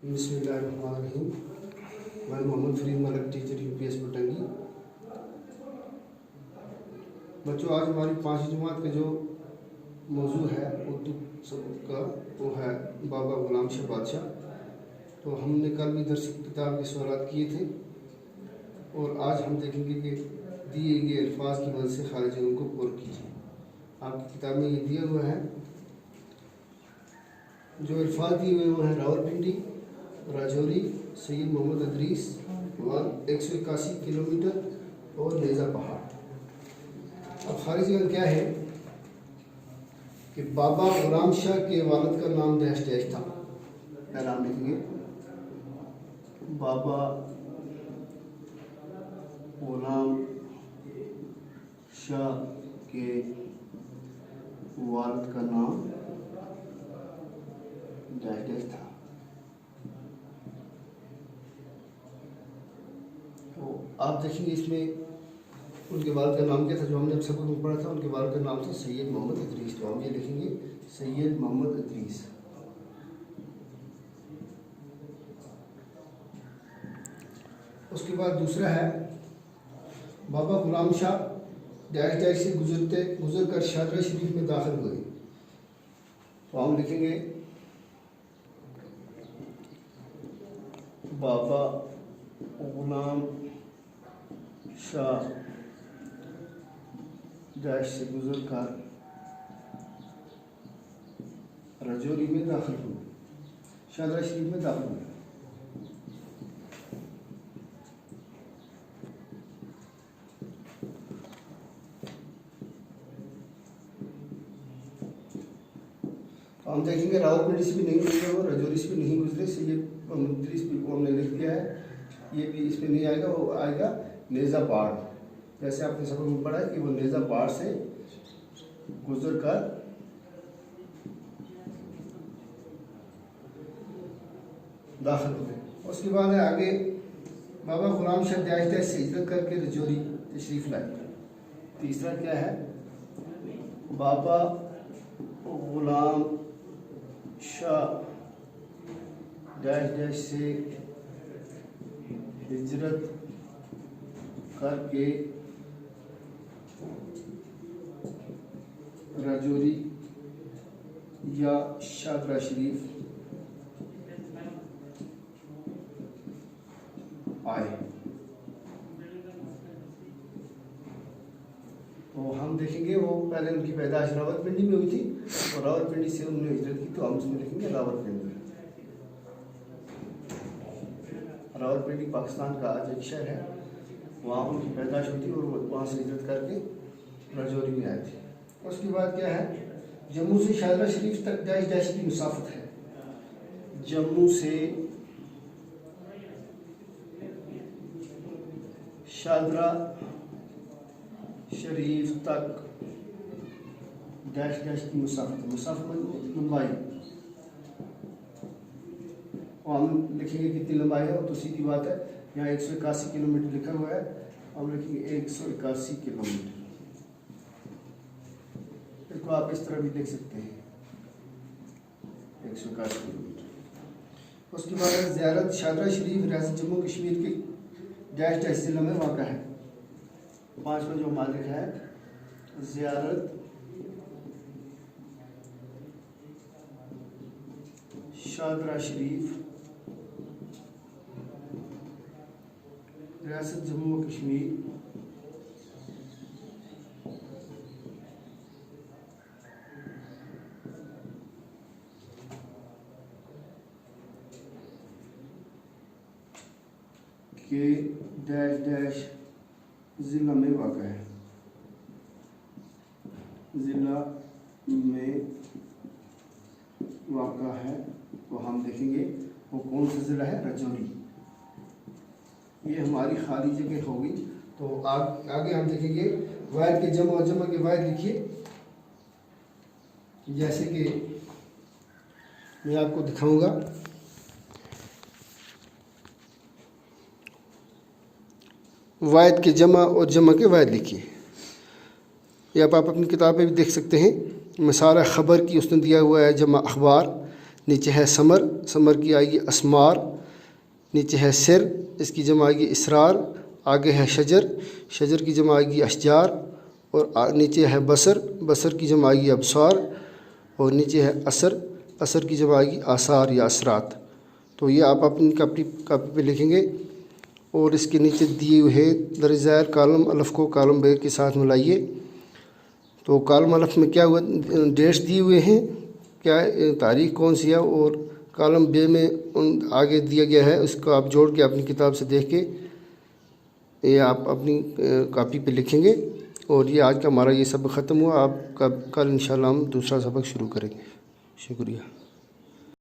बिस्मिल्लाहिर्रहमानिर्रहीम। मैं Mohammad Farid Malik, teacher UPS बटंगी। बच्चों, आज हमारी 5वीं जमात का जो मौजू है उर्दू सबक का, वो है बाबा गुलाम शाह बादशाह। तो हमने कल भी दर्स किताब के सवाल किए थे और आज हम देखेंगे कि दिए गए अल्फाज की मदद से खारिज उनको पूरा कीजिए। आपकी किताब में ये दिया हुआ है। जो अल्फाज दिए हुए वो हैं रावलपिंडी, राजौरी, सैयद मोहम्मद अदरीस, 181 किलोमीटर और नेज़ा पहाड़। अब खारिज क्या है कि बाबा गुलाम शाह के वालिद का नाम डैश डैश था। पहला हम लिखेंगे बाबा गुलाम शाह के वालिद का नाम डैश डैश था। तो आप देखेंगे इसमें उनके वालिद का नाम क्या था, जो हमने सबक में पढ़ा था। उनके वालिद का नाम था सैयद मोहम्मद अदरीस। तो हम ये लिखेंगे सैयद मोहम्मद अदरीस। उसके बाद दूसरा है बाबा गुलाम शाह डैश डैश से गुजर कर शादरा शरीफ में दाखिल हुए। तो हम लिखेंगे बाबा गुलाम शाह डैश से गुजर कर राजौरी में दाखिल हुए, शादरा शरीफ में दाखिल हुए। हम देखेंगे रावलपिंडी से भी नहीं गुजरे और राजौरी से भी नहीं गुजरे, से ये अदरीस को हमने लिख दिया है। ये भी इसमें नहीं आएगा, वो आएगा नेज़ा पहाड़। जैसे आपने सबक में पढ़ा है कि वो नेज़ा पहाड़ से गुजर कर दाखिल हुए। उसके बाद है आगे बाबा गुलाम शाह डैश डैश से हिजरत करके राजौरी तशरीफ लाए। तीसरा क्या है, बाबा गुलाम शाह डैश डैश से हिजरत करके राजौरी या शादरा शरीफ आए। तो हम देखेंगे वो पहले उनकी पैदाइश रावलपिंडी में हुई थी और रावलपिंडी से उन्होंने हिजरत की। तो हम उसमें लिखेंगे रावलपिंडी। रावलपिंडी पाकिस्तान का आज एक शहर है, वहाँ उनकी पैदाइश हुई थी और वहाँ से हिजरत करके राजौरी में आए थे। उसके बाद क्या है, जम्मू से शादरा शरीफ तक डैश डैश की मुसाफत है। जम्मू से शादरा शरीफ तक डैश डैश की मुसाफत लंबाई। और हम लिखेंगे कितनी लंबाई है, और तो सीधी बात है, यहाँ 181 किलोमीटर लिखा हुआ है, हम लिखेंगे 181 किलोमीटर। इसको आप इस तरह भी देख सकते हैं, 181 किलोमीटर। उसके बाद ज़ियारत शादरा शरीफ रियासत जम्मू कश्मीर के डैश डैश जिला में वाक़ा है। 5वां जो मालिक है, ज़ियारत शादरा शरीफ रियासत जम्मू कश्मीर के डैश डैश ज़िला में वाक़ा है। ज़िला में वाक़ा है। तो हम देखेंगे वो कौन सा ज़िला है, राजौरी। ये हमारी खाली जगह होगी। तो आगे हम देखेंगे वाहिद के जमा और जमा के वाहिद लिखिए। जैसे कि मैं आपको दिखाऊंगा, वाहिद के जमा और जमा के वाहिद लिखिए। ये आप अपनी किताब में भी देख सकते हैं। मिसाल खबर की उसने दिया हुआ है जमा अखबार, नीचे है समर, समर की आएगी असमार। नीचे है सिर, इसकी जमा आएगी इसरार। आगे है शजर, शजर की जमा आएगी अशजार। और नीचे है बसर, बसर की जमा आएगी अबसार। और नीचे है असर, असर की जमा आएगी आसार या असरात। तो ये आप अपनी कापी पे लिखेंगे। और इसके नीचे दिए हुए दरज़ायर कालम अलफ़ को कालम बे के साथ मिलाइए। तो कालम अलफ़ में क्या हुआ, डेट्स दिए हुए हैं, क्या तारीख़ कौन सी है, और कालम बे में उन आगे दिया गया है, उसको आप जोड़ के अपनी किताब से देख के ये आप अपनी कापी पे लिखेंगे। और ये आज का हमारा ये सबक ख़त्म हुआ। आप कल इंशाल्लाह हम दूसरा सबक शुरू करेंगे। शुक्रिया।